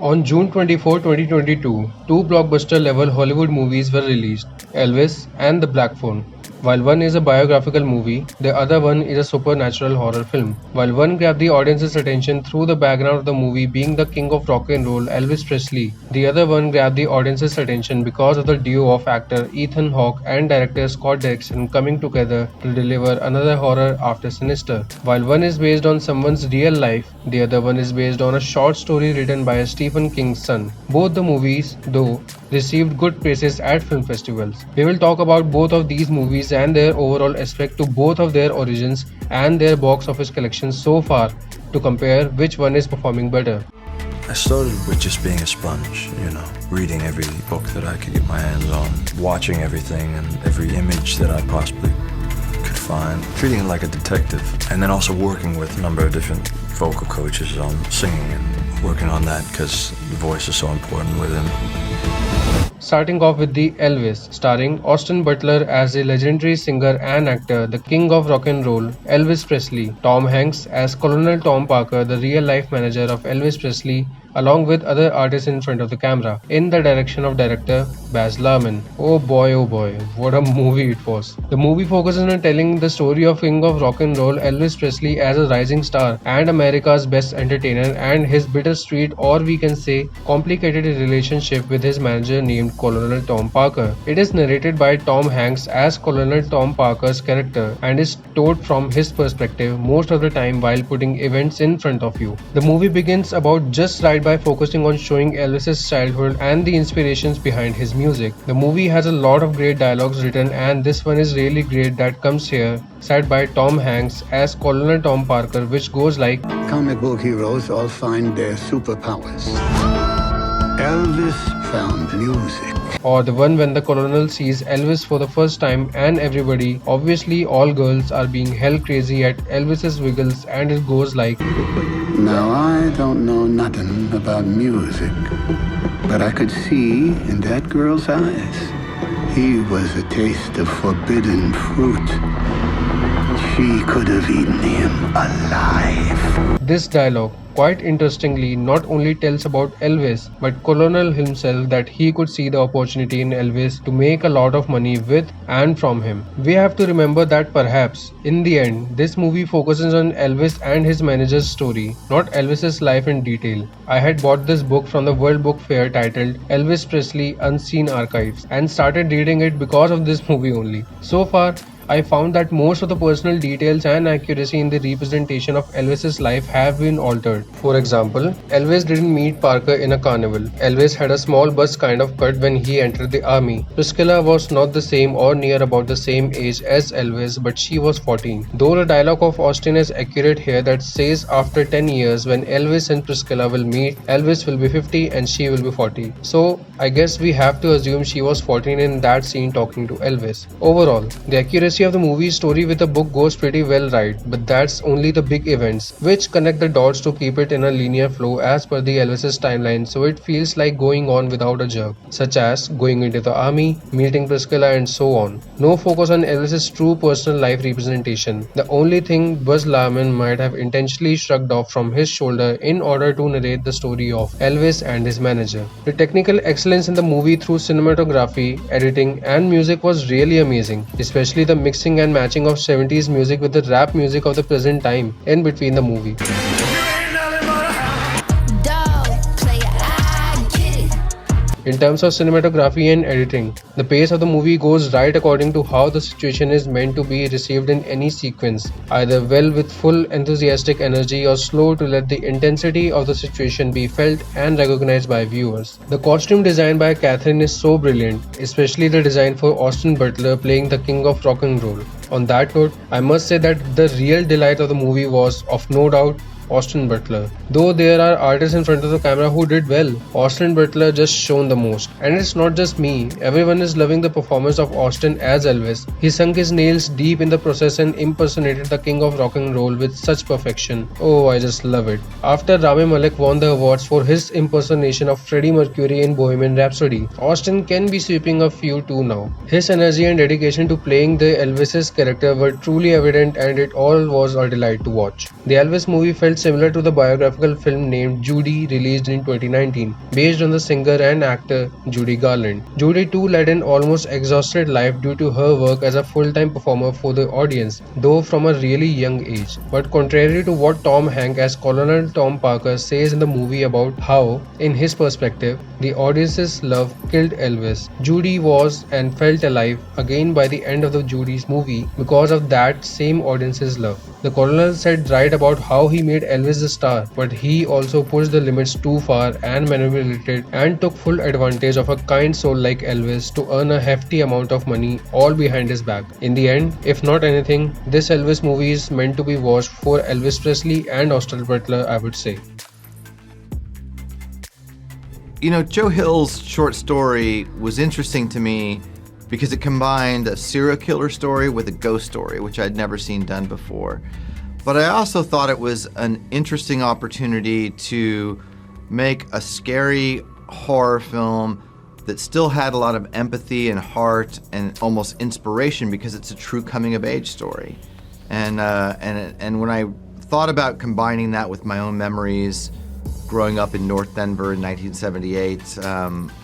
On June 24, 2022, two blockbuster-level Hollywood movies were released, Elvis and The Black Phone. While one is a biographical movie, the other one is a supernatural horror film. While one grabbed the audience's attention through the background of the movie being the king of rock and roll, Elvis Presley, the other one grabbed the audience's attention because of the duo of actor Ethan Hawke and director Scott Derrickson coming together to deliver another horror after Sinister. While one is based on someone's real life, the other one is based on a short story written by Stephen King's son. Both the movies, though, received good praises at film festivals. We will talk about both of these movies and their overall aspect to both of their origins and their box office collections so far to compare which one is performing better. I started with just being a sponge, reading every book that I could get my hands on, watching everything and every image that I possibly could find, treating it like a detective, and then also working with a number of different vocal coaches on singing and working on that because the voice is so important with him. Starting off with the Elvis, starring Austin Butler as a legendary singer and actor, the king of rock and roll, Elvis Presley, Tom Hanks as Colonel Tom Parker, the real-life manager of Elvis Presley, along with other artists in front of the camera, in the direction of director Baz Luhrmann. Oh boy, what a movie it was. The movie focuses on telling the story of king of rock and roll Elvis Presley as a rising star and America's best entertainer and his bittersweet, or we can say complicated relationship with his manager named Colonel Tom Parker. It is narrated by Tom Hanks as Colonel Tom Parker's character and is told from his perspective most of the time while putting events in front of you. The movie begins about just right by focusing on showing Elvis's childhood and the inspirations behind his music. The movie has a lot of great dialogues written, and this one is really great that comes here, said by Tom Hanks as Colonel Tom Parker, which goes like, "Comic book heroes all find their superpowers. Elvis found music." Or the one when the Colonel sees Elvis for the first time and everybody, obviously all girls, are being hell crazy at Elvis's wiggles, and it goes like, "Now I don't know nothing about music, but I could see in that girl's eyes he was a taste of forbidden fruit. She could have eaten him alive." This dialogue, quite interestingly, not only tells about Elvis, but Colonel himself that he could see the opportunity in Elvis to make a lot of money with and from him. We have to remember that perhaps, in the end, this movie focuses on Elvis and his manager's story, not Elvis's life in detail. I had bought this book from the World Book Fair titled Elvis Presley Unseen Archives and started reading it because of this movie only. So far, I found that most of the personal details and accuracy in the representation of Elvis's life have been altered. For example, Elvis didn't meet Parker in a carnival. Elvis had a small bust kind of cut when he entered the army. Priscilla was not the same or near about the same age as Elvis, but she was 14. Though the dialogue of Austin is accurate here that says after 10 years when Elvis and Priscilla will meet, Elvis will be 50 and she will be 40. So I guess we have to assume she was 14 in that scene talking to Elvis. Overall, the accuracy of the movie's story with the book goes pretty well right, but that's only the big events, which connect the dots to keep it in a linear flow as per the Elvis's timeline, so it feels like going on without a jerk, such as going into the army, meeting Priscilla and so on. No focus on Elvis's true personal life representation. The only thing Baz Luhrmann might have intentionally shrugged off from his shoulder in order to narrate the story of Elvis and his manager. The technical excellence in the movie through cinematography, editing and music was really amazing, especially the mixing and matching of 70s music with the rap music of the present time in between the movie. In terms of cinematography and editing, the pace of the movie goes right according to how the situation is meant to be received in any sequence, either well with full enthusiastic energy or slow to let the intensity of the situation be felt and recognized by viewers. The costume design by Catherine is so brilliant, especially the design for Austin Butler playing the king of rock and roll. On that note, I must say that the real delight of the movie was, of no doubt, Austin Butler. Though there are artists in front of the camera who did well, Austin Butler just shone the most. And it's not just me, everyone is loving the performance of Austin as Elvis. He sunk his nails deep in the process and impersonated the king of rock and roll with such perfection. Oh, I just love it. After Rami Malek won the awards for his impersonation of Freddie Mercury in Bohemian Rhapsody, Austin can be sweeping a few too now. His energy and dedication to playing the Elvis's character were truly evident and it all was a delight to watch. The Elvis movie felt bit similar to the biographical film named Judy, released in 2019, based on the singer and actor Judy Garland. Judy too led an almost exhausted life due to her work as a full-time performer for the audience, though from a really young age. But contrary to what Tom Hanks as Colonel Tom Parker says in the movie about how, in his perspective, the audience's love killed Elvis, Judy was and felt alive again by the end of the Judy's movie because of that same audience's love. The Colonel said right about how he made Elvis a star, but he also pushed the limits too far and manipulated and took full advantage of a kind soul like Elvis to earn a hefty amount of money all behind his back. In the end, if not anything, this Elvis movie is meant to be watched for Elvis Presley and Austin Butler, I would say. You know, Joe Hill's short story was interesting to me because it combined a serial killer story with a ghost story, which I'd never seen done before. But I also thought it was an interesting opportunity to make a scary horror film that still had a lot of empathy and heart and almost inspiration because it's a true coming-of-age story. And when I thought about combining that with my own memories growing up in North Denver in 1978,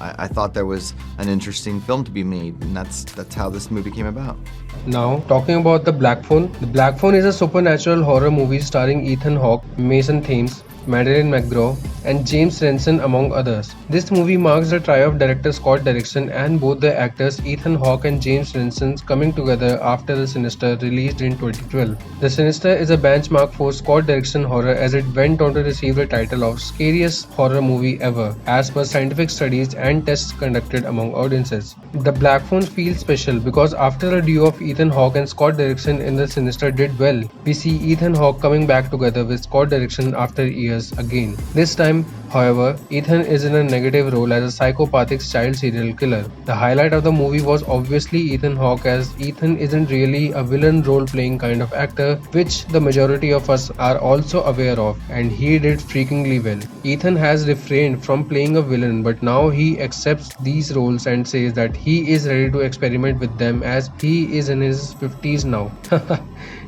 I thought there was an interesting film to be made, and that's how this movie came about. Now, talking about The Black Phone. The Black Phone is a supernatural horror movie starring Ethan Hawke, Mason Thames, Madeline McGraw, and James Renson among others. This movie marks the trio of director Scott Derrickson and both the actors Ethan Hawke and James Renson coming together after The Sinister, released in 2012. The Sinister is a benchmark for Scott Derrickson horror as it went on to receive the title of scariest horror movie ever as per scientific studies and tests conducted among audiences. The Black Phone feels special because after a duo of Ethan Hawke and Scott Derrickson in The Sinister did well, we see Ethan Hawke coming back together with Scott Derrickson after years again. This time, however, Ethan is in a negative role as a psychopathic child serial killer. The highlight of the movie was obviously Ethan Hawke, as Ethan isn't really a villain role-playing kind of actor, which the majority of us are also aware of, and he did freakingly well. Ethan has refrained from playing a villain, but now he accepts these roles and says that he is ready to experiment with them as he is in his 50s now.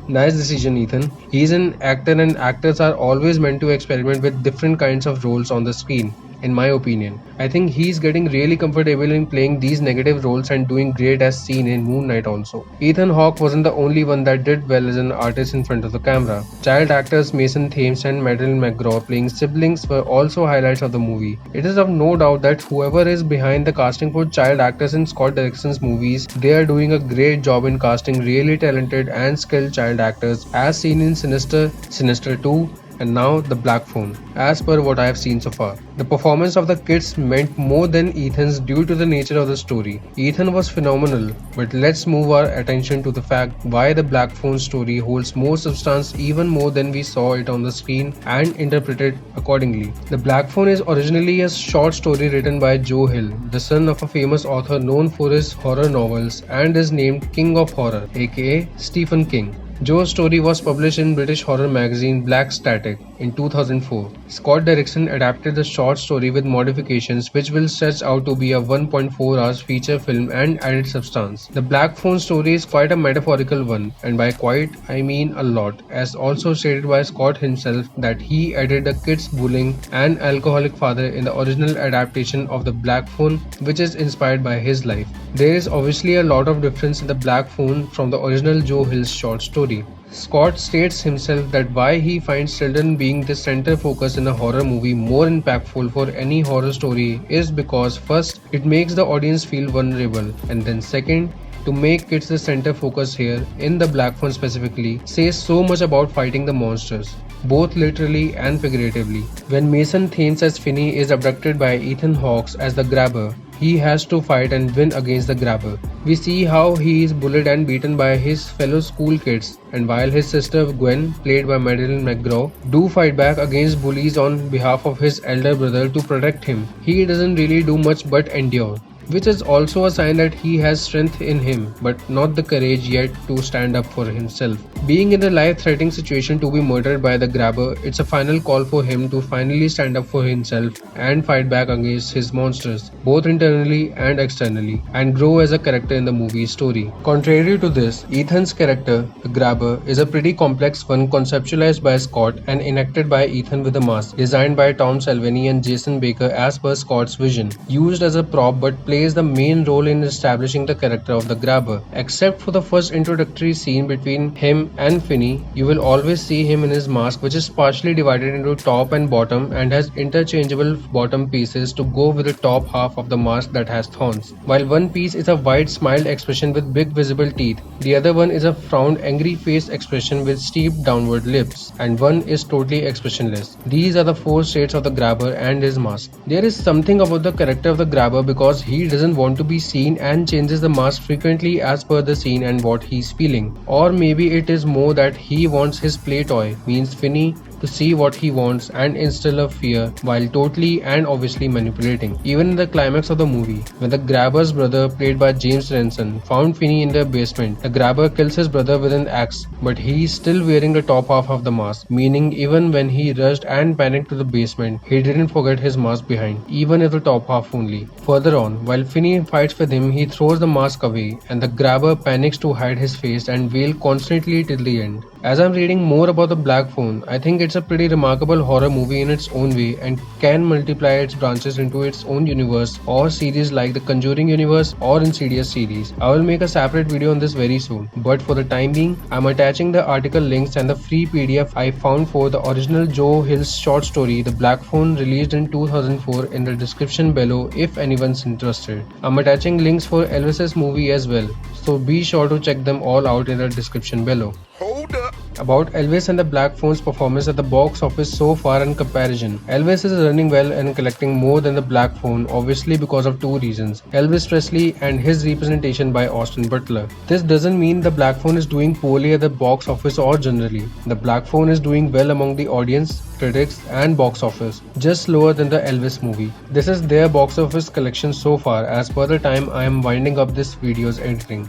Nice decision, Ethan. He's an actor and actors are always meant to experiment with different kinds of roles on the screen, in my opinion. I think he's getting really comfortable in playing these negative roles and doing great as seen in Moon Knight also. Ethan Hawke wasn't the only one that did well as an artist in front of the camera. Child actors Mason Thames and Madeline McGraw playing siblings were also highlights of the movie. It is of no doubt that whoever is behind the casting for child actors in Scott Derrickson's movies, they are doing a great job in casting really talented and skilled child actors as seen in Sinister, Sinister 2, and now The Black Phone, as per what I have seen so far. The performance of the kids meant more than Ethan's due to the nature of the story. Ethan was phenomenal, but let's move our attention to the fact why The Black Phone story holds more substance even more than we saw it on the screen and interpreted accordingly. The Black Phone is originally a short story written by Joe Hill, the son of a famous author known for his horror novels, and is named King of Horror, aka Stephen King. Joe's story was published in British horror magazine Black Static in 2004. Scott Derrickson adapted the short story with modifications which will stretch out to be a 1.4 hours feature film and added substance. The Black Phone story is quite a metaphorical one, and by quite I mean a lot, as also stated by Scott himself that he added a kid's bullying and alcoholic father in the original adaptation of The Black Phone, which is inspired by his life. There is obviously a lot of difference in The Black Phone from the original Joe Hill's short story. Scott states himself that why he finds children being the center focus in a horror movie more impactful for any horror story is because first, it makes the audience feel vulnerable, and then second, to make kids the center focus here, in The Black Phone specifically, says so much about fighting the monsters, both literally and figuratively. When Mason Thames as Finney is abducted by Ethan Hawke as the grabber, he has to fight and win against the grabber. We see how he is bullied and beaten by his fellow school kids, and while his sister Gwen, played by Madeline McGraw, do fight back against bullies on behalf of his elder brother to protect him, he doesn't really do much but endure. which is also a sign that he has strength in him, but not the courage yet to stand up for himself. Being in a life-threatening situation to be murdered by the grabber, it's a final call for him to finally stand up for himself and fight back against his monsters, both internally and externally, and grow as a character in the movie's story. Contrary to this, Ethan's character, the grabber, is a pretty complex one conceptualized by Scott and enacted by Ethan with a mask, designed by Tom Salvini and Jason Baker as per Scott's vision, used as a prop but plays the main role in establishing the character of the grabber. Except for the first introductory scene between him and Finney, you will always see him in his mask, which is partially divided into top and bottom and has interchangeable bottom pieces to go with the top half of the mask that has thorns. While one piece is a wide smiled expression with big visible teeth, the other one is a frowned angry face expression with steep downward lips, and one is totally expressionless. These are the four states of the grabber and his mask. There is something about the character of the grabber because he doesn't want to be seen and changes the mask frequently as per the scene and what he's feeling. Or maybe it is more that he wants his play toy, means Finney, to see what he wants and instill a fear while totally and obviously manipulating. Even in the climax of the movie, when the grabber's brother, played by James Renson, found Finney in their basement, the grabber kills his brother with an axe, but he's still wearing the top half of the mask, meaning even when he rushed and panicked to the basement, he didn't forget his mask behind, even if the top half only. Further on, while Finney fights with him, he throws the mask away and the grabber panics to hide his face and wail constantly till the end. As I'm reading more about the Black Phone, I think it's a pretty remarkable horror movie in its own way and can multiply its branches into its own universe or series like the Conjuring universe or Insidious series. I will make a separate video on this very soon, but for the time being, I'm attaching the article links and the free PDF I found for the original Joe Hill's short story The Black Phone, released in 2004, in the description below if anyone's interested. I'm attaching links for Elvis's movie as well, so be sure to check them all out in the description below. Hold up. About Elvis and the Black Phone's performance at the box office so far in comparison. Elvis is running well and collecting more than the Black Phone, obviously because of two reasons: Elvis Presley and his representation by Austin Butler. This doesn't mean the Black Phone is doing poorly at the box office or generally. The Black Phone is doing well among the audience, critics and box office, just lower than the Elvis movie. This is their box office collection so far as per the time I am winding up this video's editing.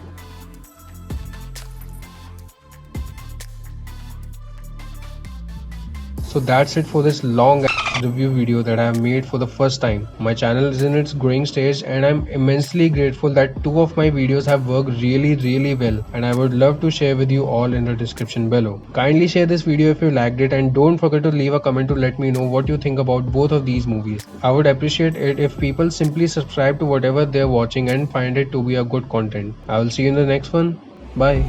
So that's it for this long review video that I have made for the first time. My channel is in its growing stage and I'm immensely grateful that two of my videos have worked really well, and I would love to share with you all in the description below. Kindly share this video if you liked it and don't forget to leave a comment to let me know what you think about both of these movies. I would appreciate it if people simply subscribe to whatever they're watching and find it to be a good content. I will see you in the next one. Bye.